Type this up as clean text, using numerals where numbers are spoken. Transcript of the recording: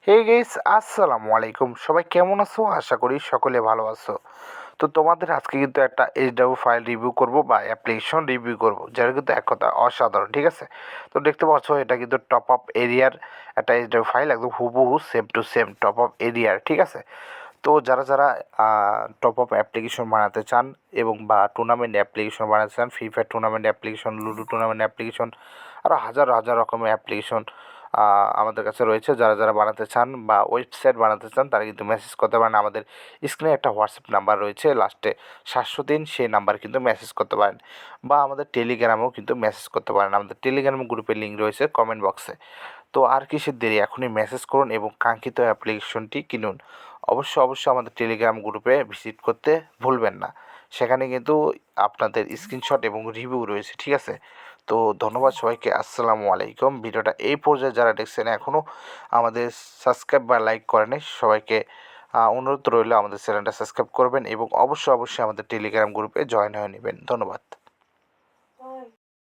Hey guys, আসসালামু আলাইকুম। সবাই কেমন আছো? আশা করি সকলে ভালো আছো। তো তোমাদের আজকে কিন্তু একটা এইচডাব্লিউ ফাইল রিভিউ করব বা অ্যাপ্লিকেশন রিভিউ করব, যেটা কিন্তু এক কথা অসাধারণ, ঠিক আছে? তো দেখতে পাচ্ছ এটা কিন্তু টপ আপ এরিয়ার একটা এইচডাব্লিউ ফাইল, একদম হুবহু same to same top up এরিয়ার, ঠিক আছে? তো যারা টপ আপ অ্যাপ্লিকেশন বানাতে চান এবং বা টুর্নামেন্ট অ্যাপ্লিকেশন বানাতে চান, free fire tournament application, ludo tournament application, আরও হাজার হাজার রকমের অ্যাপ্লিকেশন আমাদের কাছে রয়েছে। যারা বানাতে চান বা ওয়েবসাইট বানাতে চান তারা কিন্তু মেসেজ করতে পারেন। আমাদের স্ক্রিনে একটা হোয়াটসঅ্যাপ নাম্বার রয়েছে, লাস্টে 703, সেই নাম্বার কিন্তু মেসেজ করতে পারেন, বা আমাদের টেলিগ্রামেও কিন্তু মেসেজ করতে পারেন। আমাদের টেলিগ্রাম গ্রুপের লিঙ্ক রয়েছে কমেন্ট বক্সে। তো আর কিসের দেরি, এখনই মেসেজ করুন এবং কাঙ্ক্ষিত অ্যাপ্লিকেশনটি কিনুন। অবশ্যই আমাদের টেলিগ্রাম গ্রুপে ভিজিট করতে ভুলবেন না। সেখানে কিন্তু আপনাদের স্ক্রিনশট এবং রিভিউ রয়েছে, ঠিক আছে? তো ধন্যবাদ সবাইকে, আসসালামু আলাইকুম। ভিডিওটা এই পর্যায়ে যারা দেখছেন এখনও আমাদের সাবস্ক্রাইব বা লাইক করেনি, সবাইকে অনুরোধ রইল আমাদের চ্যানেলটা সাবস্ক্রাইব করবেন এবং অবশ্যই আমাদের টেলিগ্রাম গ্রুপে জয়েন হয়ে নেবেন। ধন্যবাদ।